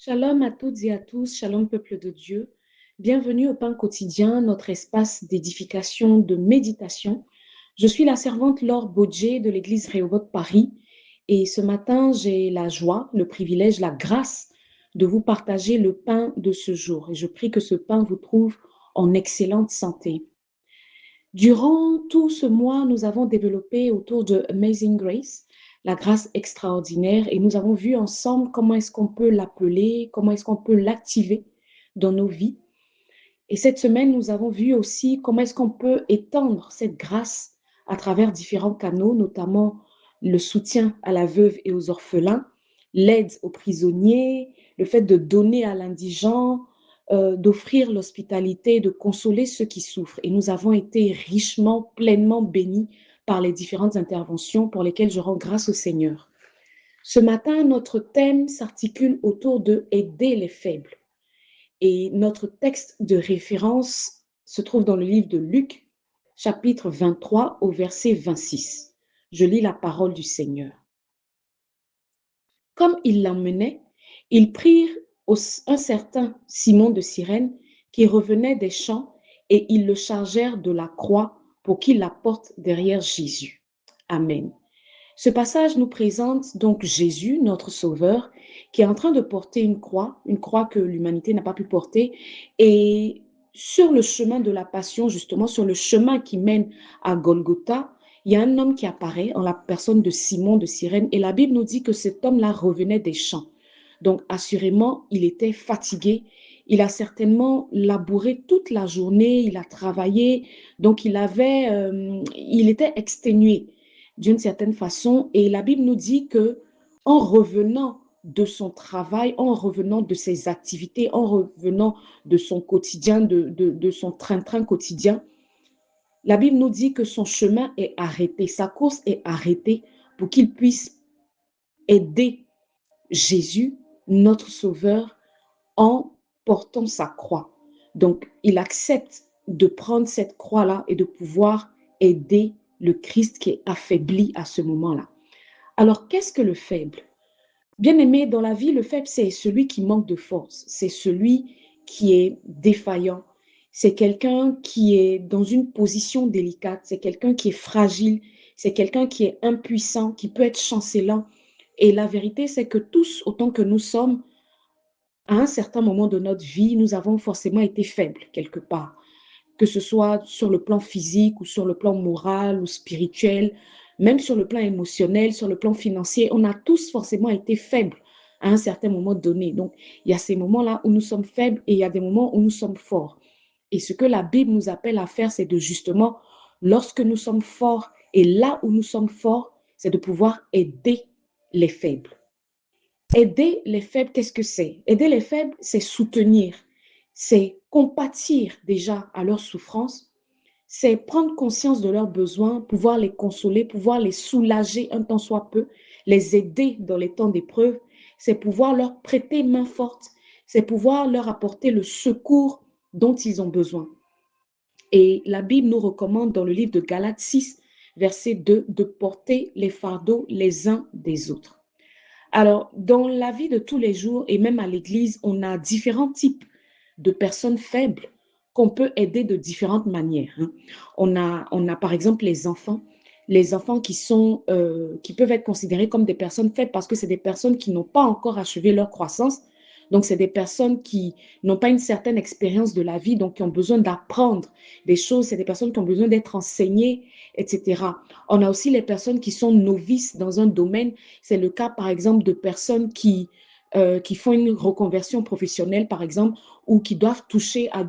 Shalom à toutes et à tous, shalom peuple de Dieu. Bienvenue au pain quotidien, notre espace d'édification, de méditation. Je suis la servante Laure Bodje de l'église Rehoboth Paris et ce matin, j'ai la joie, le privilège, la grâce de vous partager le pain de ce jour et je prie que ce pain vous trouve en excellente santé. Durant tout ce mois, nous avons développé autour de Amazing Grace, la grâce extraordinaire, et nous avons vu ensemble comment est-ce qu'on peut l'appeler, comment est-ce qu'on peut l'activer dans nos vies. Et cette semaine, nous avons vu aussi comment est-ce qu'on peut étendre cette grâce à travers différents canaux, notamment le soutien à la veuve et aux orphelins, l'aide aux prisonniers, le fait de donner à l'indigent, d'offrir l'hospitalité, de consoler ceux qui souffrent. Et nous avons été richement, pleinement bénis par les différentes interventions pour lesquelles je rends grâce au Seigneur. Ce matin, notre thème s'articule autour de aider les faibles. Et notre texte de référence se trouve dans le livre de Luc, chapitre 23 au verset 26. Je lis la parole du Seigneur. Comme ils l'emmenaient, ils prirent un certain Simon de Cyrène qui revenait des champs et ils le chargèrent de la croix pour qu'il la porte derrière Jésus. Amen. Ce passage nous présente donc Jésus, notre Sauveur, qui est en train de porter une croix que l'humanité n'a pas pu porter. Et sur le chemin de la passion, justement, sur le chemin qui mène à Golgotha, il y a un homme qui apparaît en la personne de Simon de Cyrène. Et la Bible nous dit que cet homme-là revenait des champs. Donc, assurément, il était fatigué. Il a certainement labouré toute la journée, il a travaillé. Donc, il était exténué d'une certaine façon. Et la Bible nous dit que en revenant de son travail, en revenant de ses activités, en revenant de son quotidien, de son train-train quotidien, la Bible nous dit que son chemin est arrêté, sa course est arrêtée pour qu'il puisse aider Jésus, notre Sauveur, en portant sa croix. Donc, il accepte de prendre cette croix-là et de pouvoir aider le Christ qui est affaibli à ce moment-là. Alors, qu'est-ce que le faible? Bien aimé, dans la vie, le faible, c'est celui qui manque de force, c'est celui qui est défaillant, c'est quelqu'un qui est dans une position délicate, c'est quelqu'un qui est fragile, c'est quelqu'un qui est impuissant, qui peut être chancelant. Et la vérité, c'est que tous, autant que nous sommes, à un certain moment de notre vie, nous avons forcément été faibles quelque part, que ce soit sur le plan physique ou sur le plan moral ou spirituel, même sur le plan émotionnel, sur le plan financier, on a tous forcément été faibles à un certain moment donné. Donc, il y a ces moments-là où nous sommes faibles et il y a des moments où nous sommes forts. Et ce que la Bible nous appelle à faire, c'est de justement, lorsque nous sommes forts et là où nous sommes forts, c'est de pouvoir aider les faibles. Aider les faibles, qu'est-ce que c'est? Aider les faibles, c'est soutenir, c'est compatir déjà à leurs souffrances, c'est prendre conscience de leurs besoins, pouvoir les consoler, pouvoir les soulager un temps soit peu, les aider dans les temps d'épreuve, c'est pouvoir leur prêter main forte, c'est pouvoir leur apporter le secours dont ils ont besoin. Et la Bible nous recommande dans le livre de Galates 6, verset 2, de porter les fardeaux les uns des autres. Alors, dans la vie de tous les jours et même à l'église, on a différents types de personnes faibles qu'on peut aider de différentes manières. On a par exemple les enfants qui peuvent être considérés comme des personnes faibles parce que c'est des personnes qui n'ont pas encore achevé leur croissance. Donc, c'est des personnes qui n'ont pas une certaine expérience de la vie, donc qui ont besoin d'apprendre des choses. C'est des personnes qui ont besoin d'être enseignées, etc. On a aussi les personnes qui sont novices dans un domaine. C'est le cas, par exemple, de personnes qui font une reconversion professionnelle, par exemple, ou qui doivent toucher à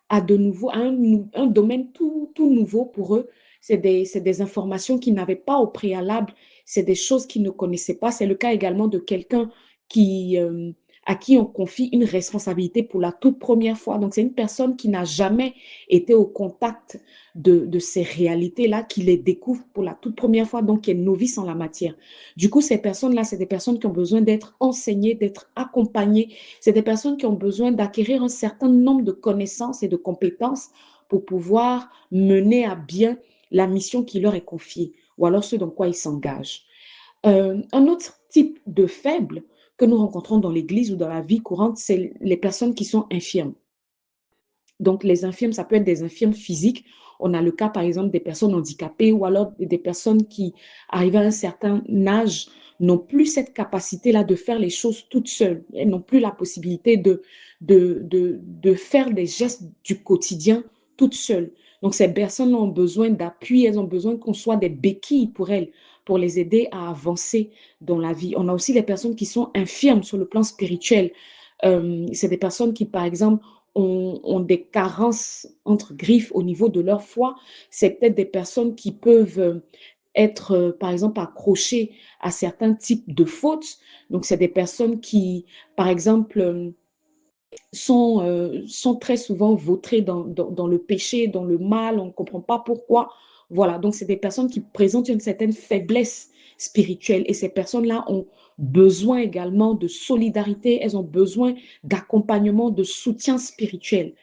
un domaine tout nouveau pour eux. C'est des informations qu'ils n'avaient pas au préalable, c'est des choses qu'ils ne connaissaient pas. C'est le cas également de quelqu'un qui, à qui on confie une responsabilité pour la toute première fois. Donc, c'est une personne qui n'a jamais été au contact de ces réalités-là, qui les découvre pour la toute première fois, donc qui est novice en la matière. Du coup, ces personnes-là, c'est des personnes qui ont besoin d'être enseignées, d'être accompagnées. C'est des personnes qui ont besoin d'acquérir un certain nombre de connaissances et de compétences pour pouvoir mener à bien la mission qui leur est confiée ou alors ce dans quoi ils s'engagent. Un autre type de faible que nous rencontrons dans l'Église ou dans la vie courante, c'est les personnes qui sont infirmes. Donc, les infirmes, ça peut être des infirmes physiques. On a le cas, par exemple, des personnes handicapées ou alors des personnes qui, arrivent à un certain âge, n'ont plus cette capacité-là de faire les choses toutes seules. Elles n'ont plus la possibilité de faire des gestes du quotidien toutes seules. Donc, ces personnes ont besoin d'appui, elles ont besoin qu'on soit des béquilles pour elles, pour les aider à avancer dans la vie. On a aussi les personnes qui sont infirmes sur le plan spirituel. C'est des personnes qui, par exemple, ont des carences entre griffes au niveau de leur foi. C'est peut-être des personnes qui peuvent être, par exemple, accrochées à certains types de fautes. Donc, c'est des personnes qui, par exemple, sont très souvent vautrées dans le péché, dans le mal, on ne comprend pas pourquoi. Voilà, donc c'est des personnes qui présentent une certaine faiblesse spirituelle et ces personnes-là ont besoin également de solidarité, elles ont besoin d'accompagnement, de soutien spirituel.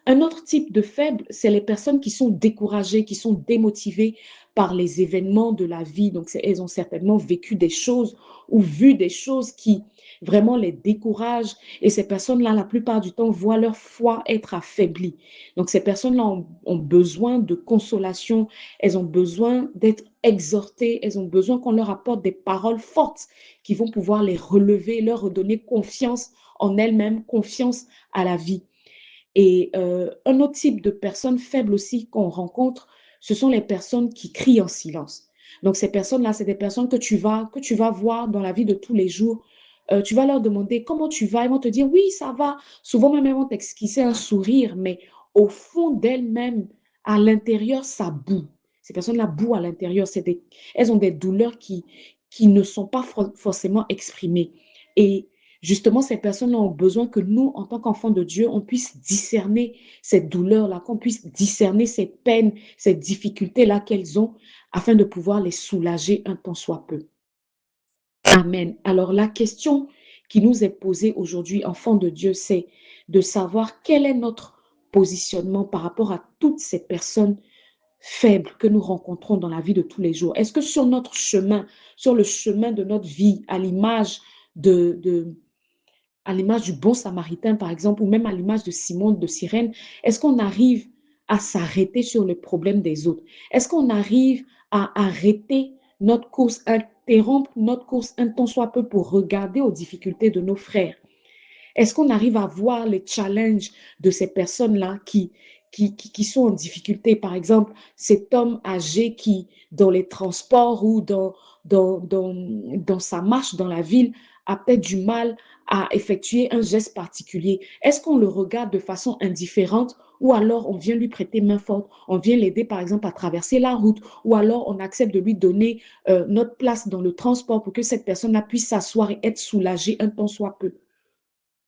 Un autre type de faible, c'est les personnes qui sont découragées, qui sont démotivées par les événements de la vie. Donc, elles ont certainement vécu des choses ou vu des choses qui vraiment les découragent. Et ces personnes-là, la plupart du temps, voient leur foi être affaiblie. Donc, ces personnes-là ont besoin de consolation, elles ont besoin d'être exhortées, elles ont besoin qu'on leur apporte des paroles fortes qui vont pouvoir les relever, leur redonner confiance en elles-mêmes, confiance à la vie. Et un autre type de personnes faibles aussi qu'on rencontre, ce sont les personnes qui crient en silence. Donc ces personnes-là, c'est des personnes que tu vas voir dans la vie de tous les jours. Tu vas leur demander comment tu vas, ils vont te dire oui, ça va. Souvent même, ils vont t'esquisser un sourire, mais au fond d'elles-mêmes, à l'intérieur, ça boue. Ces personnes-là bouent à l'intérieur. Elles ont des douleurs qui ne sont pas forcément exprimées. Et justement, ces personnes-là ont besoin que nous, en tant qu'enfants de Dieu, on puisse discerner cette douleur-là, qu'on puisse discerner ces peines, ces difficultés-là qu'elles ont, afin de pouvoir les soulager un tant soit peu. Amen. Alors, la question qui nous est posée aujourd'hui, enfants de Dieu, c'est de savoir quel est notre positionnement par rapport à toutes ces personnes faibles que nous rencontrons dans la vie de tous les jours. Est-ce que sur notre chemin, sur le chemin de notre vie, à l'image de à l'image du bon samaritain, par exemple, ou même à l'image de Simone de Cyrène, est-ce qu'on arrive à s'arrêter sur le problème des autres? Est-ce qu'on arrive à arrêter notre course, interrompre notre course un temps soit peu pour regarder aux difficultés de nos frères? Est-ce qu'on arrive à voir les challenges de ces personnes-là qui sont en difficulté? Par exemple, cet homme âgé qui, dans les transports ou dans sa marche dans la ville, a peut-être du mal à effectuer un geste particulier. Est-ce qu'on le regarde de façon indifférente ou alors on vient lui prêter main forte, on vient l'aider par exemple à traverser la route ou alors on accepte de lui donner notre place dans le transport pour que cette personne-là puisse s'asseoir et être soulagée un temps soit peu?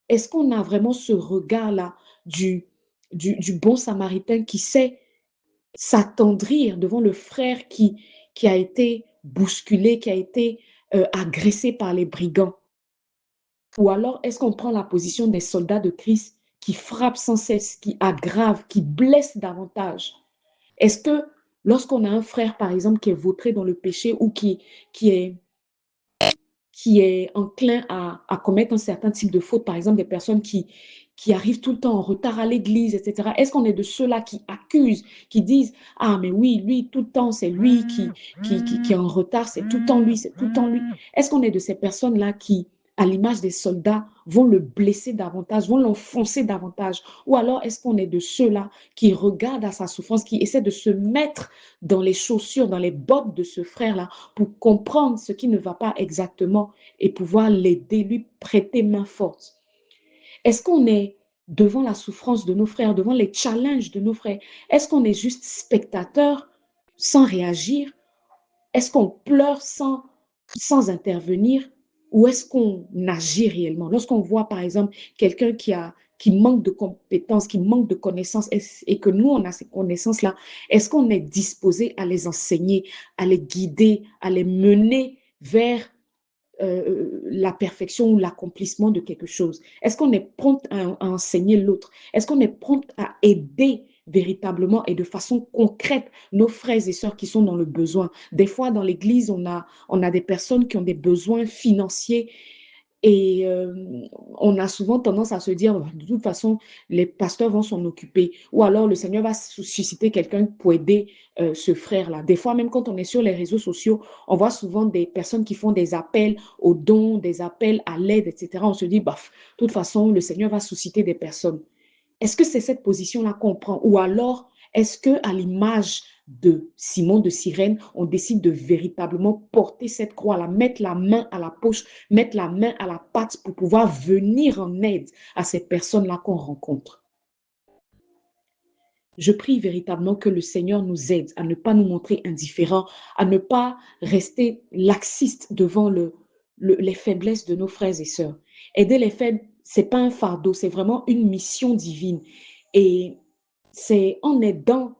Est-ce qu'on a vraiment ce regard-là du bon samaritain qui sait s'attendrir devant le frère qui a été bousculé, qui a été agressé par les brigands? Ou alors est-ce qu'on prend la position des soldats de Christ qui frappent sans cesse, qui aggravent, qui blessent davantage? Est-ce que lorsqu'on a un frère, par exemple, qui est vautré dans le péché ou qui est qui est enclin à commettre un certain type de faute, par exemple des personnes qui arrivent tout le temps en retard à l'église, etc. Est-ce qu'on est de ceux-là qui accusent, qui disent, ah mais oui, lui, tout le temps, c'est lui qui est en retard, c'est tout le temps lui, c'est tout le temps lui. Est-ce qu'on est de ces personnes-là qui, à l'image des soldats, vont le blesser davantage, vont l'enfoncer davantage? Ou alors est-ce qu'on est de ceux-là qui regardent à sa souffrance, qui essaient de se mettre dans les chaussures, dans les bottes de ce frère-là pour comprendre ce qui ne va pas exactement et pouvoir l'aider, lui prêter main forte? Est-ce qu'on est devant la souffrance de nos frères, devant les challenges de nos frères? Est-ce qu'on est juste spectateur sans réagir? Est-ce qu'on pleure sans intervenir? Ou est-ce qu'on agit réellement? Lorsqu'on voit, par exemple, quelqu'un qui manque de compétences, qui manque de connaissances, et que nous, on a ces connaissances-là, est-ce qu'on est disposé à les enseigner, à les guider, à les mener vers la perfection ou l'accomplissement de quelque chose? Est-ce qu'on est prompt à enseigner l'autre? Est-ce qu'on est prompt à aider véritablement et de façon concrète nos frères et sœurs qui sont dans le besoin. Des fois, dans l'Église, on a des personnes qui ont des besoins financiers et on a souvent tendance à se dire, de toute façon, les pasteurs vont s'en occuper. Ou alors, le Seigneur va susciter quelqu'un pour aider ce frère-là. Des fois, même quand on est sur les réseaux sociaux, on voit souvent des personnes qui font des appels aux dons, des appels à l'aide, etc. On se dit, bah, de toute façon, le Seigneur va susciter des personnes. Est-ce que c'est cette position-là qu'on prend? Ou alors, est-ce que à l'image de Simon de Cyrène, on décide de véritablement porter cette croix-là, mettre la main à la poche, mettre la main à la pâte pour pouvoir venir en aide à ces personnes-là qu'on rencontre? Je prie véritablement que le Seigneur nous aide à ne pas nous montrer indifférents, à ne pas rester laxistes devant les faiblesses de nos frères et sœurs. Aider les faibles, ce n'est pas un fardeau, c'est vraiment une mission divine. Et c'est en aidant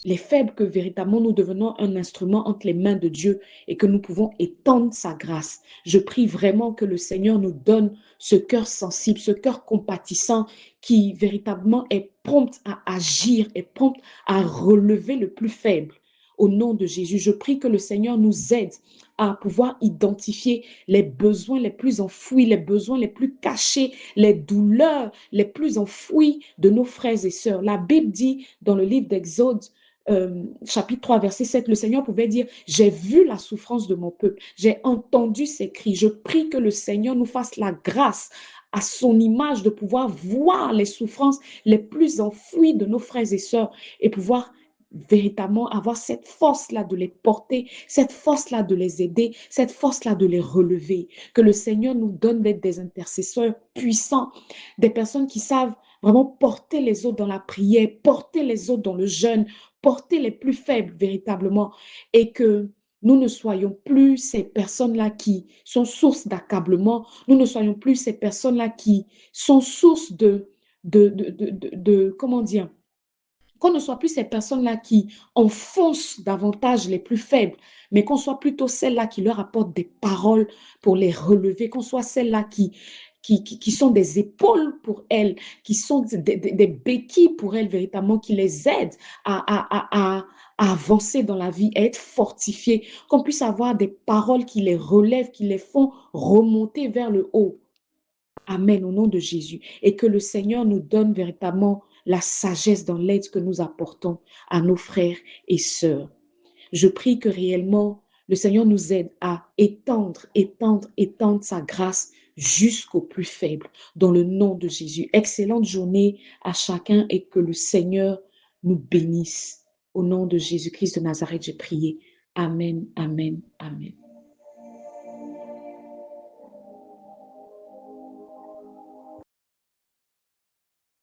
les faibles que véritablement nous devenons un instrument entre les mains de Dieu et que nous pouvons étendre sa grâce. Je prie vraiment que le Seigneur nous donne ce cœur sensible, ce cœur compatissant qui véritablement est prompt à agir, est prompt à relever le plus faible. Au nom de Jésus, je prie que le Seigneur nous aide à pouvoir identifier les besoins les plus enfouis, les besoins les plus cachés, les douleurs les plus enfouies de nos frères et sœurs. La Bible dit dans le livre d'Exode, chapitre 3, verset 7, le Seigneur pouvait dire, j'ai vu la souffrance de mon peuple, j'ai entendu ses cris. Je prie que le Seigneur nous fasse la grâce à son image de pouvoir voir les souffrances les plus enfouies de nos frères et sœurs et pouvoir véritablement avoir cette force-là de les porter, cette force-là de les aider, cette force-là de les relever. Que le Seigneur nous donne d'être des intercesseurs puissants, des personnes qui savent vraiment porter les autres dans la prière, porter les autres dans le jeûne, porter les plus faibles véritablement, et que nous ne soyons plus ces personnes-là qui sont source d'accablement, nous ne soyons plus ces personnes-là qui sont source comment dire, qu'on ne soit plus ces personnes-là qui enfoncent davantage les plus faibles, mais qu'on soit plutôt celles-là qui leur apportent des paroles pour les relever, qu'on soit celles-là qui sont des épaules pour elles, qui sont des béquilles pour elles véritablement, qui les aident à avancer dans la vie, à être fortifiées, qu'on puisse avoir des paroles qui les relèvent, qui les font remonter vers le haut. Amen, au nom de Jésus. Et que le Seigneur nous donne véritablement la sagesse dans l'aide que nous apportons à nos frères et sœurs. Je prie que réellement le Seigneur nous aide à étendre sa grâce jusqu'aux plus faibles, dans le nom de Jésus. Excellente journée à chacun et que le Seigneur nous bénisse. Au nom de Jésus-Christ de Nazareth, j'ai prié. Amen, amen, amen.